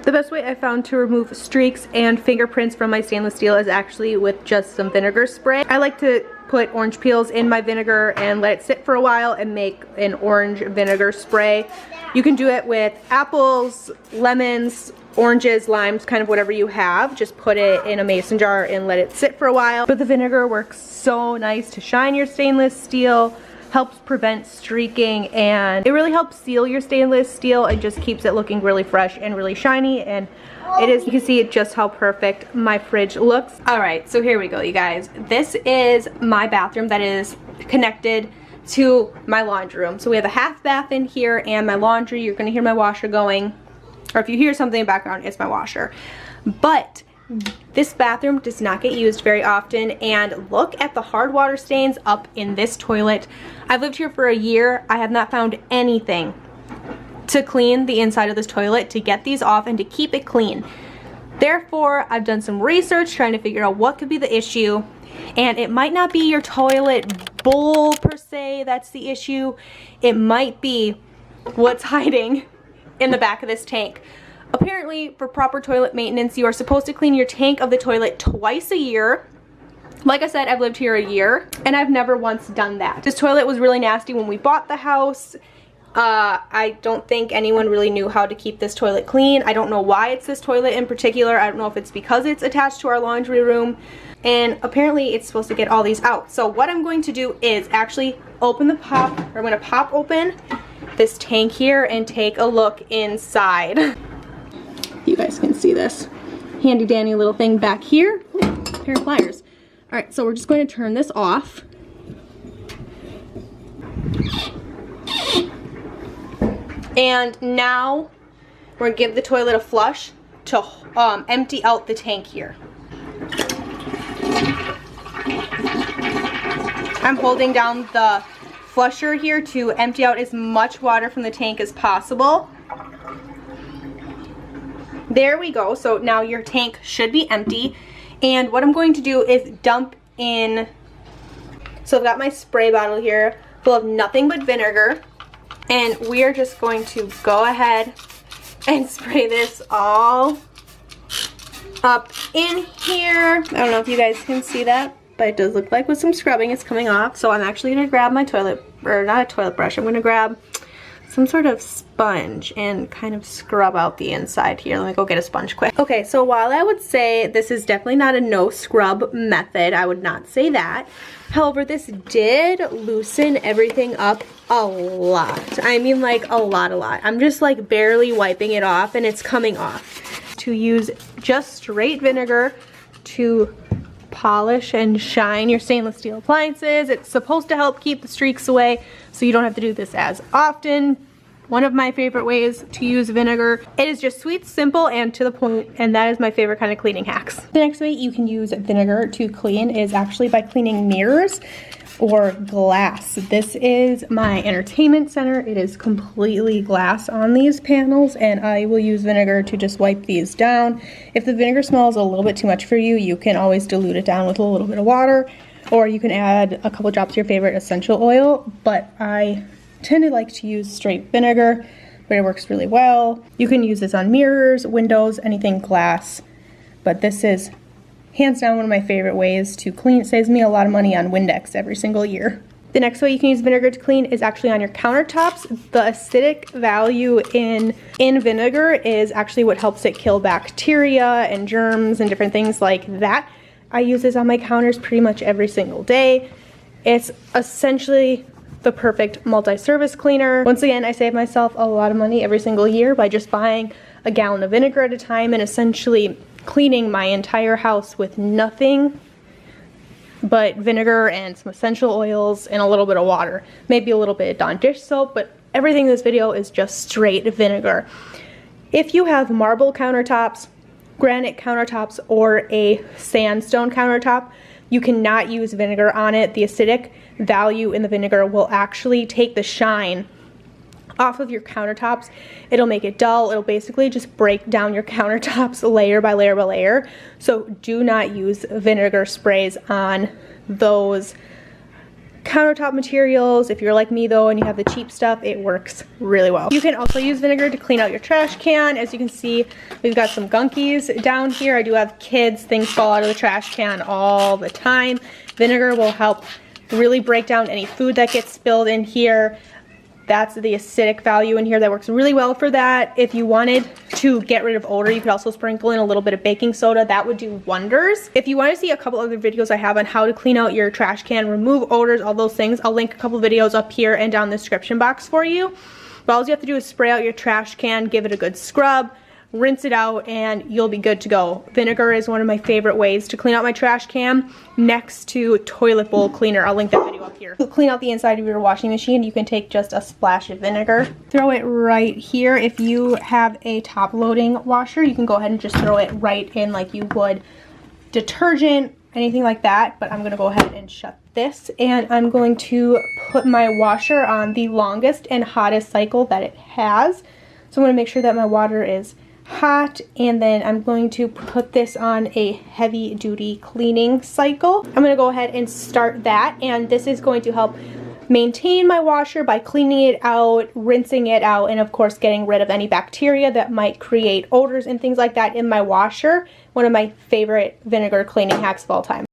The best way I found to remove streaks and fingerprints from my stainless steel is actually with just some vinegar spray. I like to put orange peels in my vinegar and let it sit for a while and make an orange vinegar spray. You can do it with apples, lemons, oranges, limes, kind of whatever you have. Just put it in a mason jar and let it sit for a while. But the vinegar works so nice to shine your stainless steel, helps prevent streaking, and it really helps seal your stainless steel and just keeps it looking really fresh and really shiny. And it is, you can see just how perfect my fridge looks. Alright, so here we go, you guys. This is my bathroom that is connected to my laundry room. So we have a half bath in here and my laundry. You're gonna hear my washer going, or if you hear something in the background, it's my washer. But this bathroom does not get used very often, and look at the hard water stains up in this toilet. I've lived here for a year. I have not found anything to clean the inside of this toilet to get these off and to keep it clean. Therefore, I've done some research trying to figure out what could be the issue, and it might not be your toilet bowl per se that's the issue. It might be what's hiding in the back of this tank. Apparently, for proper toilet maintenance, you are supposed to clean your tank of the toilet twice a year. Like I said, I've lived here a year, and I've never once done that. This toilet was really nasty when we bought the house. I don't think anyone really knew how to keep this toilet clean. I don't know why it's this toilet in particular. I don't know if it's because it's attached to our laundry room. And apparently, it's supposed to get all these out. So what I'm going to do is actually open the pop, or I'm going to pop open this tank here and take a look inside. You guys can see this handy dandy little thing back here. Ooh, a pair of pliers. All right, so we're just going to turn this off. And now we're gonna give the toilet a flush to empty out the tank here. I'm holding down the flusher here to empty out as much water from the tank as possible. There we go. So now your tank should be empty. And what I'm going to do is dump in, so I've got my spray bottle here full of nothing but vinegar. And we are just going to go ahead and spray this all up in here. I don't know if you guys can see that, but it does look like with some scrubbing it's coming off. So I'm actually going to grab my toilet, or not a toilet brush, I'm going to grab some sort of sponge and kind of scrub out the inside here. Let me go get a sponge quick. Okay, so while I would say this is definitely not a no scrub method, I would not say that. However, this did loosen everything up a lot. I mean, like a lot. I'm just like barely wiping it off and it's coming off. To use just straight vinegar to polish and shine your stainless steel appliances. It's supposed to help keep the streaks away, so you don't have to do this as often. One of my favorite ways to use vinegar. It is just sweet, simple, and to the point, and that is my favorite kind of cleaning hacks. The next way you can use vinegar to clean is actually by cleaning mirrors or glass. This is my entertainment center. It is completely glass on these panels, and I will use vinegar to just wipe these down. If the vinegar smells a little bit too much for you, you can always dilute it down with a little bit of water, or you can add a couple drops of your favorite essential oil, but I tend to like to use straight vinegar, but it works really well. You can use this on mirrors, windows, anything glass, but this is hands down one of my favorite ways to clean. It saves me a lot of money on Windex every single year. The next way you can use vinegar to clean is actually on your countertops. The acidic value in vinegar is actually what helps it kill bacteria and germs and different things like that. I use this on my counters pretty much every single day. It's essentially the perfect multi-service cleaner. Once again, I save myself a lot of money every single year by just buying a gallon of vinegar at a time and essentially cleaning my entire house with nothing but vinegar and some essential oils and a little bit of water. Maybe a little bit of Dawn dish soap, but everything in this video is just straight vinegar. If you have marble countertops, granite countertops, or a sandstone countertop, you cannot use vinegar on it. The acidic value in the vinegar will actually take the shine off of your countertops. It'll make it dull. It'll basically just break down your countertops layer by layer by layer. So do not use vinegar sprays on those countertop materials. If you're like me though and you have the cheap stuff, it works really well. You can also use vinegar to clean out your trash can. As you can see, we've got some gunkies down here. I do have kids, things fall out of the trash can all the time. Vinegar will help really break down any food that gets spilled in here. That's the acidic value in here that works really well for that. If you wanted to get rid of odor, you could also sprinkle in a little bit of baking soda. That would do wonders. If you want to see a couple other videos I have on how to clean out your trash can, remove odors, all those things, I'll link a couple videos up here and down the description box for you. But all you have to do is spray out your trash can, give it a good scrub, rinse it out, and you'll be good to go. Vinegar is one of my favorite ways to clean out my trash can, next to toilet bowl cleaner. I'll link that video up here. To clean out the inside of your washing machine, you can take just a splash of vinegar, throw it right here. If you have a top loading washer, you can go ahead and just throw it right in like you would detergent, anything like that. But I'm gonna go ahead and shut this, and I'm going to put my washer on the longest and hottest cycle that it has. So I'm gonna make sure that my water is hot, and then I'm going to put this on a heavy duty cleaning cycle. I'm going to go ahead and start that, and this is going to help maintain my washer by cleaning it out, rinsing it out, and of course getting rid of any bacteria that might create odors and things like that in my washer. One of my favorite vinegar cleaning hacks of all time.